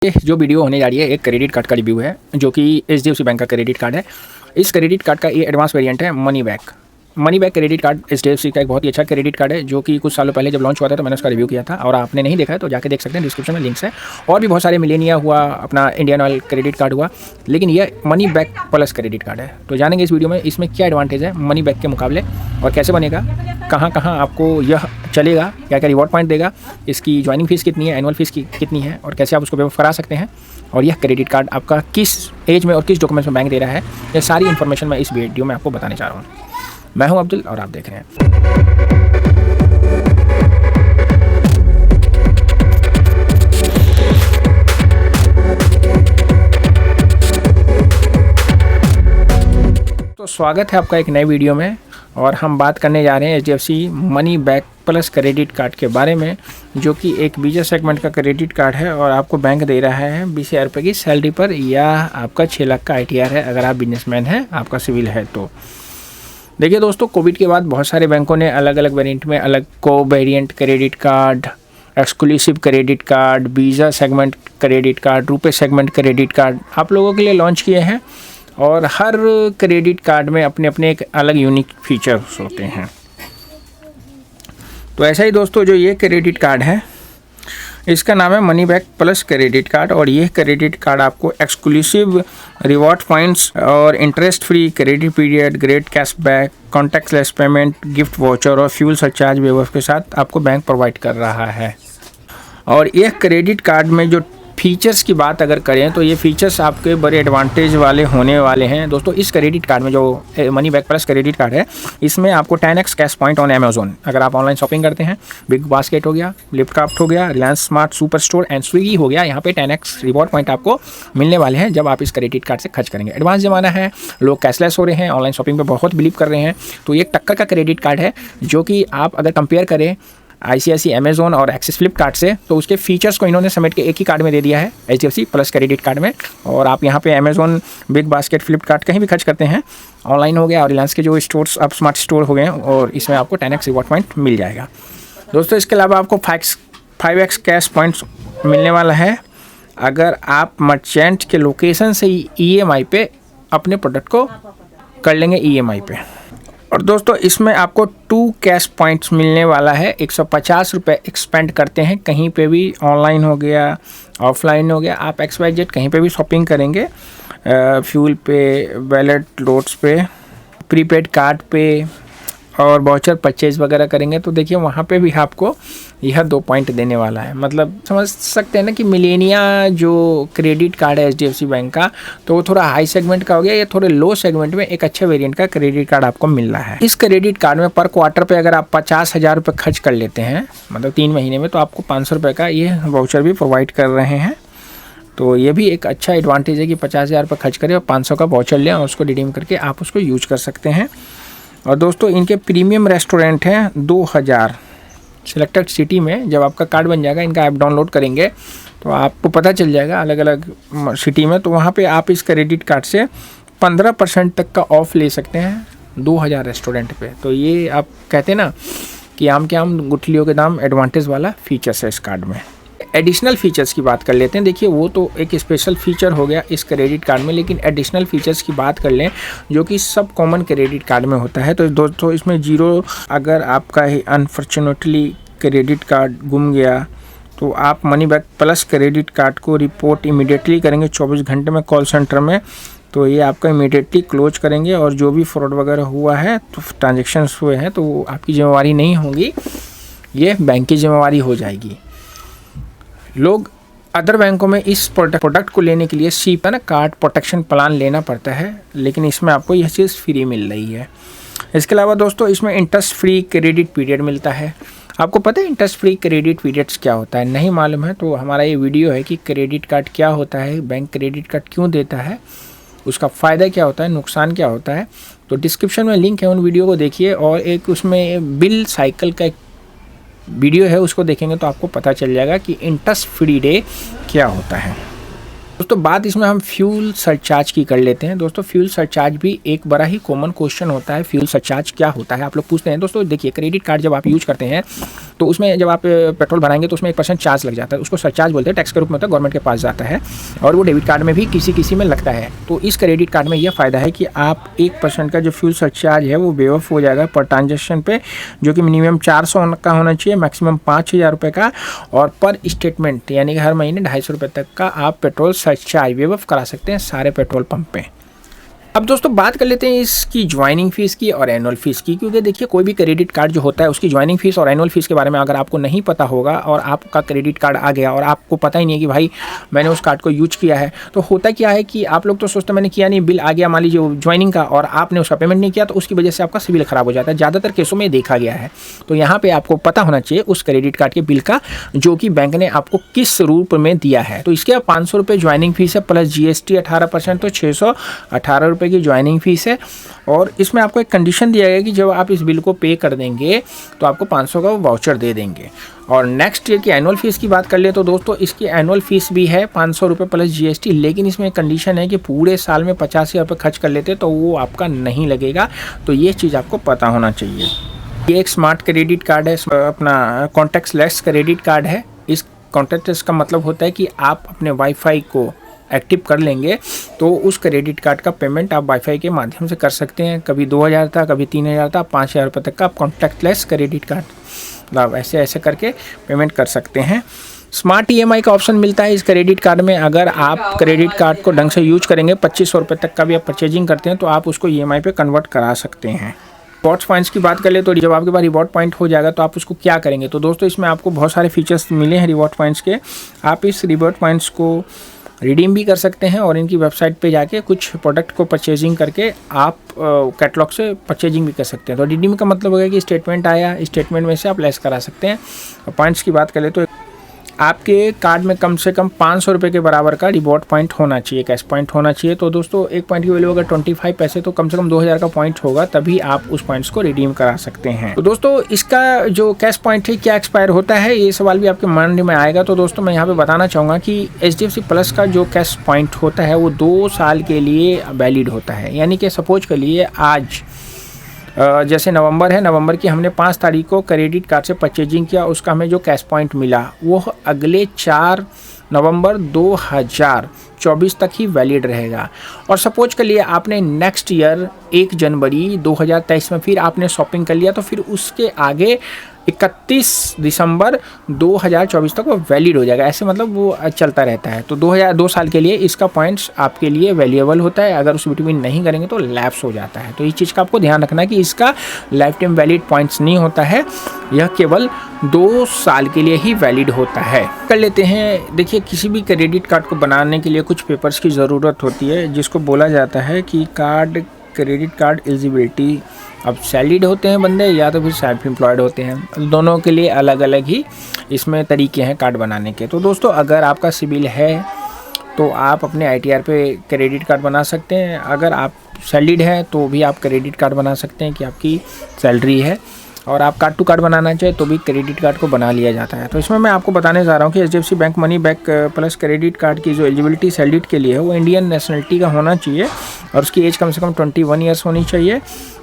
ये जो वीडियो होने जा रही है एक क्रेडिट कार्ड का रिव्यू है जो कि एचडीएफसी बैंक का क्रेडिट कार्ड है। इस क्रेडिट कार्ड का ये एडवांस वेरिएंट है money back. Money bank credit card HDFC का एक बहुत ही अच्छा क्रेडिट कार्ड है जो कि कुछ सालों पहले जब लॉन्च हुआ था तो मैंने उसका रिव्यू किया था और आपने नहीं देखा है तो जाके देख सकते हैं, डिस्क्रिप्शन में लिंक्स है। और भी बहुत सारे मिलेनिया हुआ, अपना इंडियन ऑयल क्रेडिट कार्ड हुआ, लेकिन यह money back plus credit card है। तो जानेंगे इस वीडियो में इसमें क्या एडवांटेज है मनी बैक के मुकाबले और कैसे बनेगा, कहाँ कहाँ आपको यह चलेगा, क्या क्या रिवॉर्ड पॉइंट देगा, इसकी ज्वाइनिंग फीस कितनी है, एनुअल फीस कितनी है और कैसे आप उसको वेव करा सकते हैं, और यह क्रेडिट कार्ड आपका किस एज में और किस डॉक्यूमेंट्स में बैंक दे रहा है, ये सारी इन्फॉर्मेशन मैं इस वीडियो में आपको बताने चाह रहा हूँ। मैं हूं अब्दुल और आप देख रहे हैं। तो स्वागत है आपका एक नए वीडियो में और हम बात करने जा रहे हैं HDFC money back plus credit card के बारे में, जो कि एक बीजा सेगमेंट का क्रेडिट कार्ड है और आपको बैंक दे रहा है 20,000 रुपये की सैलरी पर, या आपका 6 लाख का ITR है अगर आप बिजनेसमैन हैं, आपका सिविल है तो। देखिए दोस्तों, कोविड के बाद बहुत सारे बैंकों ने अलग अलग वेरिएंट में अलग को variant credit card, exclusive credit card, visa segment credit card, RuPay segment credit card आप लोगों के लिए लॉन्च किए हैं और हर क्रेडिट कार्ड में अपने अपने एक अलग यूनिक फीचर्स होते हैं। तो ऐसा ही दोस्तों, जो ये क्रेडिट कार्ड है इसका नाम है money back plus credit card और ये क्रेडिट कार्ड आपको एक्सक्लूसिव रिवॉर्ड पॉइंट्स और interest free credit period, great cashback, contactless payment, gift voucher और फ्यूल सरचार्ज वेवर के साथ आपको बैंक प्रोवाइड कर रहा है। और यह क्रेडिट कार्ड में जो फीचर्स की बात अगर करें तो ये फीचर्स आपके बड़े एडवांटेज वाले होने वाले हैं दोस्तों। इस क्रेडिट कार्ड में जो money back plus credit card है इसमें आपको 10x cash point on Amazon, अगर आप ऑनलाइन शॉपिंग करते हैं, बिग बास्केट हो गया, फ्लिपकार्ट हो गया, Reliance smart super store and Swiggy हो गया, यहाँ पे 10x रिवॉर्ड पॉइंट आपको मिलने वाले हैं जब आप इस क्रेडिट कार्ड से खर्च करेंगे। एडवांस ज़माना है, लोग कैशलेस हो रहे हैं, ऑनलाइन शॉपिंग पर बहुत बिलीव कर रहे हैं, तो ये टक्कर का क्रेडिट कार्ड है जो कि आप अगर कंपेयर करें ICICI, अमेजोन और एक्सिस फ्लिपकार्ट से, तो उसके फीचर्स को इन्होंने समेट के एक ही कार्ड में दे दिया है HDFC प्लस क्रेडिट कार्ड में। और आप यहाँ पे अमेजोन, बिग बास्केट, फ्लिपकार्ट कहीं भी खर्च करते हैं, ऑनलाइन हो गया और रिलायंस के जो स्टोर्स अब स्मार्ट स्टोर हो गए हैं, और इसमें आपको 10x रिवॉर्ड पॉइंट मिल जाएगा दोस्तों। इसके अलावा आपको 5x कैश पॉइंट्स मिलने वाला है अगर आप मर्चेंट के लोकेशन से EMI पे अपने प्रोडक्ट को कर लेंगे EMI पे। और दोस्तों इसमें आपको 2 कैश पॉइंट्स मिलने वाला है। 150 रुपये एक्सपेंड करते हैं कहीं पे भी, ऑनलाइन हो गया, ऑफलाइन हो गया, आप XYZ कहीं पे भी शॉपिंग करेंगे, फ्यूल पे, वैलेट लोड्स पे, प्रीपेड कार्ड पे और वाउचर परचेज वगैरह करेंगे तो देखिए वहाँ पे भी आपको यह 2 पॉइंट देने वाला है। मतलब समझ सकते हैं ना कि मिलेनिया जो क्रेडिट कार्ड है HDFC बैंक का, तो वो थोड़ा हाई सेगमेंट का हो गया, या थोड़े लो सेगमेंट में एक अच्छे वेरिएंट का क्रेडिट कार्ड आपको मिल रहा है। इस क्रेडिट कार्ड में पर क्वार्टर पे अगर आप 50,000 रुपये खर्च कर लेते हैं, मतलब 3 महीने में, तो आपको 500 रुपये का ये वाउचर भी प्रोवाइड कर रहे हैं। तो ये भी एक अच्छा एडवांटेज है कि 50,000 रुपये खर्च करें और 500 का वाउचर लें और उसको रिडीम करके आप उसको यूज कर सकते हैं। और दोस्तों इनके प्रीमियम रेस्टोरेंट हैं 2000 सिलेक्टेड सिटी में। जब आपका कार्ड बन जाएगा, इनका ऐप डाउनलोड करेंगे तो आपको पता चल जाएगा अलग अलग सिटी में, तो वहाँ पे आप इस क्रेडिट कार्ड से 15% तक का ऑफ ले सकते हैं 2000 रेस्टोरेंट पे। तो ये आप कहते हैं ना कि आम के आम गुठलियों के दाम, एडवांटेज वाला फीचर्स है इस कार्ड में। एडिशनल फीचर्स की बात कर लेते हैं। देखिए वो तो एक स्पेशल फीचर हो गया इस क्रेडिट कार्ड में, लेकिन एडिशनल फीचर्स की बात कर लें जो कि सब कॉमन क्रेडिट कार्ड में होता है। तो दोस्तों इसमें जीरो, अगर आपका ही अनफॉर्चुनेटली क्रेडिट कार्ड गुम गया तो आप money back plus credit card को रिपोर्ट इमीडिएटली करेंगे 24 घंटे में कॉल सेंटर में, तो ये आपका इमीडिएटली क्लोज करेंगे और जो भी फ्रॉड वगैरह हुआ है, तो ट्रांजेक्शन्स हुए हैं, तो वो आपकी जिम्मेवारी नहीं होगी, ये बैंक की जिम्मेवारी हो जाएगी। लोग अदर बैंकों में इस प्रोडक्ट को लेने के लिए सीप है ना, कार्ड प्रोटेक्शन प्लान लेना पड़ता है, लेकिन इसमें आपको यह चीज़ फ्री मिल रही है। इसके अलावा दोस्तों इसमें इंटरेस्ट फ्री क्रेडिट पीरियड मिलता है। आपको पता है इंटरेस्ट फ्री क्रेडिट पीरियड्स क्या होता है? नहीं मालूम है तो हमारा ये वीडियो है कि क्रेडिट कार्ड क्या होता है, बैंक क्रेडिट कार्ड क्यों देता है, उसका फ़ायदा क्या होता है, नुकसान क्या होता है। तो डिस्क्रिप्शन में लिंक है, उन वीडियो को देखिए, और एक उसमें बिल साइकिल का एक वीडियो है, उसको देखेंगे तो आपको पता चल जाएगा कि इंटरेस्ट फ्री डे क्या होता है। दोस्तों बात इसमें हम फ्यूल सरचार्ज की कर लेते हैं। दोस्तों फ्यूल सरचार्ज भी एक बड़ा ही कॉमन क्वेश्चन होता है, फ्यूल सरचार्ज क्या होता है आप लोग पूछते हैं। दोस्तों देखिए, क्रेडिट कार्ड जब आप यूज करते हैं तो उसमें जब आप पेट्रोल भराएंगे तो उसमें 1% चार्ज लग जाता है, उसको सरचार्ज बोलते हैं, टैक्स के रूप में होता है, गवर्नमेंट के पास जाता है और वो डेबिट कार्ड में भी किसी में लगता है। तो इस क्रेडिट कार्ड में यह फ़ायदा है कि आप 1% का जो फ्यूल सरचार्ज है वो वेव ऑफ हो जाएगा पर ट्रांजेक्शन पे, जो कि मिनिमम 400 का होना चाहिए, मैक्सिमम 5,000 रुपये का, और पर स्टेटमेंट यानी कि हर महीने 250 रुपये तक का आप पेट्रोल सरचार्ज वेव ऑफ करा सकते हैं सारे पेट्रोल पंप पे। अब दोस्तों बात कर लेते हैं इसकी ज्वाइनिंग फ़ीस की और एनुअल फ़ीस की, क्योंकि देखिए कोई भी क्रेडिट कार्ड जो होता है उसकी ज्वाइनिंग फ़ीस और एनुअल फ़ीस के बारे में अगर आपको नहीं पता होगा और आपका क्रेडिट कार्ड आ गया और आपको पता ही नहीं है कि भाई मैंने उस कार्ड को यूज किया है, तो होता क्या है कि आप लोग तो सोचते मैंने किया नहीं, बिल आ गया मान लीजिए ज्वाइनिंग का और आपने उसका पेमेंट नहीं किया, तो उसकी वजह से आपका सिविल ख़राब हो जाता है। ज़्यादातर केसों में देखा गया है। तो यहाँ पर आपको पता होना चाहिए उस क्रेडिट कार्ड के बिल का जो कि बैंक ने आपको किस रूप में दिया है। तो इसके 500 रुपये ज्वाइनिंग फ़ीस है प्लस GST 18%, तो 618 रुपये की ज्वाइनिंग फ़ीस है। और इसमें आपको एक कंडीशन दिया गया कि जब आप इस बिल को पे कर देंगे तो आपको 500 का वाउचर दे देंगे। और नेक्स्ट ईयर की एनुअल फ़ीस की बात कर ले तो दोस्तों इसकी एनुअल फ़ीस भी है 500 रुपये प्लस GST, लेकिन इसमें एक कंडीशन है कि पूरे साल में 85,000 रुपये खर्च कर लेते तो वो आपका नहीं लगेगा। तो ये चीज़ आपको पता होना चाहिए। ये एक स्मार्ट क्रेडिट कार्ड है, अपना कॉन्टैक्टलेस क्रेडिट कार्ड है। इस कॉन्टैक्टलेस का मतलब होता है कि आप अपने वाईफाई को एक्टिव कर लेंगे तो उस क्रेडिट कार्ड का पेमेंट आप वाईफाई के माध्यम से कर सकते हैं। कभी 2,000 था, कभी 3,000 था, 5,000 रुपये तक का आप कॉन्टैक्टलेस क्रेडिट कार्ड मतलब ऐसे करके पेमेंट कर सकते हैं। स्मार्ट EMI का ऑप्शन मिलता है इस क्रेडिट कार्ड में। अगर आप क्रेडिट कार्ड को ढंग से यूज करेंगे, 2,500 रुपये तक का भी आप परचेजिंग करते हैं तो आप उसको EMI पे कन्वर्ट करा सकते हैं। रिवॉर्ड पॉइंट्स की बात कर ले तो जब आपके पास रिवॉर्ड पॉइंट हो जाएगा तो आप उसको क्या करेंगे, तो दोस्तों इसमें आपको बहुत सारे फीचर्स मिले हैं रिवॉर्ड पॉइंट्स के। आप इस रिवॉर्ड पॉइंट्स को रिडीम भी कर सकते हैं और इनकी वेबसाइट पे जाके कुछ प्रोडक्ट को परचेजिंग करके आप कैटलॉग से परचेजिंग भी कर सकते हैं। तो रिडीम का मतलब होगा कि स्टेटमेंट आया, स्टेटमेंट में से आप लेस करा सकते हैं। और पॉइंट्स की बात करें तो आपके कार्ड में कम से कम 500 रुपये के बराबर का रिवॉर्ड पॉइंट होना चाहिए, कैश पॉइंट होना चाहिए। तो दोस्तों एक पॉइंट की वैल्यू अगर 25 पैसे तो कम से कम 2,000 का पॉइंट होगा, तभी आप उस पॉइंट्स को रिडीम करा सकते हैं। तो दोस्तों इसका जो कैश पॉइंट है क्या एक्सपायर होता है, ये सवाल भी आपके मन में आएगा। तो दोस्तों मैं यहाँ पे बताना चाहूँगा कि HDFC प्लस का जो कैश पॉइंट होता है वो 2 साल के लिए वैलिड होता है। यानी कि सपोज कर लिए आज जैसे नवंबर है, नवंबर की हमने 5 तारीख को क्रेडिट कार्ड से परचेजिंग किया, उसका हमें जो कैश पॉइंट मिला वो अगले 4 नवंबर 2024 तक ही वैलिड रहेगा। और सपोज कर लिए आपने नेक्स्ट ईयर 1 जनवरी 2023 में फिर आपने शॉपिंग कर लिया, तो फिर उसके आगे 31 दिसंबर 2024 तक वो वैलिड हो जाएगा। ऐसे मतलब वो चलता रहता है। तो 2 साल के लिए इसका पॉइंट्स आपके लिए वैल्यूएबल होता है। अगर उस बिटवीन नहीं करेंगे तो लैप्स हो जाता है। तो इस चीज़ का आपको ध्यान रखना है कि इसका लाइफ टाइम वैलिड पॉइंट्स नहीं होता है, यह केवल 2 साल के लिए ही वैलिड होता है। कर लेते हैं, देखिए किसी भी क्रेडिट कार्ड को बनाने के लिए कुछ पेपर्स की ज़रूरत होती है जिसको बोला जाता है कि क्रेडिट कार्ड एलिजिबिलिटी। अब सैलरीड होते हैं बंदे या तो फिर सेल्फ एम्प्लॉयड होते हैं, दोनों के लिए अलग अलग ही इसमें तरीके हैं कार्ड बनाने के। तो दोस्तों अगर आपका सिबिल है तो आप अपने ITR पे क्रेडिट कार्ड बना सकते हैं। अगर आप सैलरीड हैं तो भी आप क्रेडिट कार्ड बना सकते हैं कि आपकी सैलरी है। और आप कार्ड टू कार्ड बनाना चाहे तो भी क्रेडिट कार्ड को बना लिया जाता है। तो इसमें मैं आपको बताने जा रहा हूँ कि HDFC bank money back plus credit card की जो एलिजिबिलिटी सैलरीड के लिए है वो इंडियन नेशनलिटी का होना चाहिए और उसकी एज कम से कम 21 ईयर्स होनी चाहिए।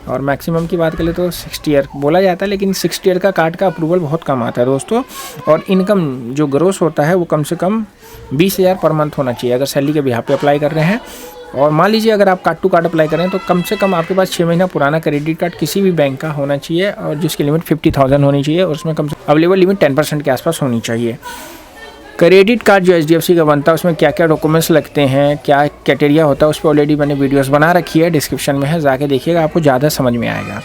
और मैक्सिमम की बात करें तो 60 ईयर बोला जाता है, लेकिन 60 ईयर का कार्ड का अप्रूवल बहुत कम आता है दोस्तों। और इनकम जो ग्रोस होता है वो कम से कम 20,000 पर मंथ होना चाहिए अगर सैलरी के बिहाफ पे अप्लाई कर रहे हैं। और मान लीजिए अगर आप कार्ड टू कार्ड अप्लाई करें तो कम से कम आपके पास 6 महीना पुराना क्रेडिट कार्ड किसी भी बैंक का होना चाहिए और जिसकी लिमिट 50,000 होनी चाहिए और उसमें कम से अवेलेबल लिमिट 10% के आसपास होनी चाहिए। क्रेडिट कार्ड जो HDFC का बनता है उसमें क्या क्या डॉक्यूमेंट्स लगते हैं, क्या क्राइटेरिया होता है, उस पर ऑलरेडी मैंने वीडियोस बना रखी है, डिस्क्रिप्शन में है, जाके देखिएगा, आपको ज़्यादा समझ में आएगा।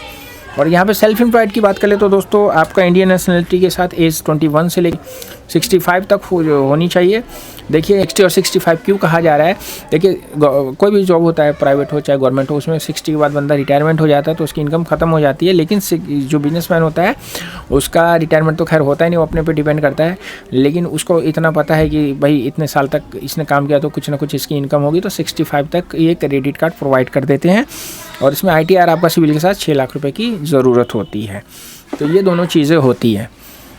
और यहाँ पे सेल्फ एम्प्लॉयड की बात करें तो दोस्तों आपका इंडियन नेशनलिटी के साथ एज 21 से लेकर 65 तक होनी चाहिए। देखिए 60 और 65 क्यों कहा जा रहा है, देखिए कोई भी जॉब होता है, प्राइवेट हो चाहे गवर्नमेंट हो, उसमें 60 के बाद बंदा रिटायरमेंट हो जाता है तो उसकी इनकम खत्म हो जाती है। लेकिन जो बिजनेसमैन होता है उसका रिटायरमेंट तो खैर होता ही नहीं, वो अपने पे डिपेंड करता है, लेकिन उसको इतना पता है कि भाई इतने साल तक इसने काम किया तो कुछ ना कुछ इसकी इनकम होगी, तो 65 तक ये क्रेडिट कार्ड प्रोवाइड कर देते हैं। और इसमें ITR आपका सिविल के साथ 6 लाख रुपए की ज़रूरत होती है। तो ये दोनों चीज़ें होती हैं।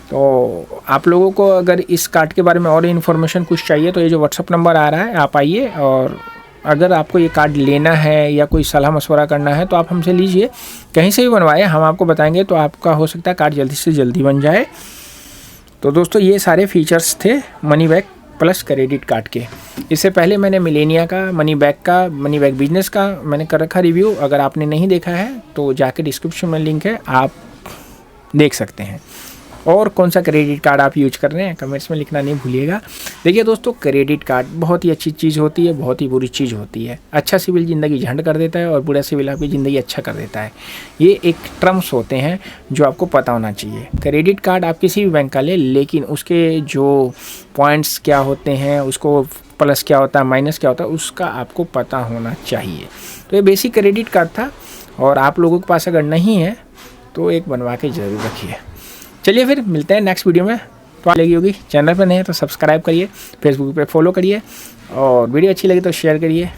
तो आप लोगों को अगर इस कार्ड के बारे में और इन्फॉर्मेशन कुछ चाहिए तो ये जो WhatsApp नंबर आ रहा है आप आइए, और अगर आपको ये कार्ड लेना है या कोई सलाह मशवरा करना है तो आप हमसे लीजिए, कहीं से भी बनवाए, हम आपको बताएंगे तो आपका हो सकता है कार्ड जल्दी से जल्दी बन जाए। तो दोस्तों ये सारे फीचर्स थे money back plus credit card के। इससे पहले मैंने मिलेनिया का, मनी बैक बिजनेस का मैंने कर रखा रिव्यू। अगर आपने नहीं देखा है तो जाके डिस्क्रिप्शन में लिंक है, आप देख सकते हैं। और कौन सा क्रेडिट कार्ड आप यूज कर रहे हैं कमेंट्स में लिखना नहीं भूलिएगा। देखिए दोस्तों, क्रेडिट कार्ड बहुत ही अच्छी चीज़ होती है, बहुत ही बुरी चीज़ होती है। अच्छा सिविल ज़िंदगी झंड कर देता है और बुरा सिविल आपकी ज़िंदगी अच्छा कर देता है। ये एक टर्म्स होते हैं जो आपको पता होना चाहिए। क्रेडिट कार्ड आप किसी भी बैंक का ले, लेकिन उसके जो पॉइंट्स क्या होते हैं, उसको प्लस क्या होता है, माइनस क्या होता है, उसका आपको पता होना चाहिए। तो ये बेसिक क्रेडिट कार्ड था, और आप लोगों के पास अगर नहीं है तो एक बनवा के ज़रूर रखिए। चलिए फिर मिलते हैं नेक्स्ट वीडियो में। तो लगी होगी, चैनल पर नहीं है तो सब्सक्राइब करिए, फेसबुक पे फॉलो करिए, और वीडियो अच्छी लगी तो शेयर करिए।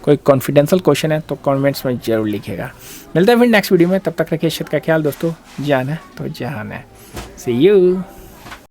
कोई कॉन्फिडेंशियल क्वेश्चन है तो कमेंट्स में ज़रूर लिखिएगा। मिलते हैं फिर नेक्स्ट वीडियो में, तब तक रखिए सेहत का ख्याल दोस्तों। जान है तो जहान है। सी यू।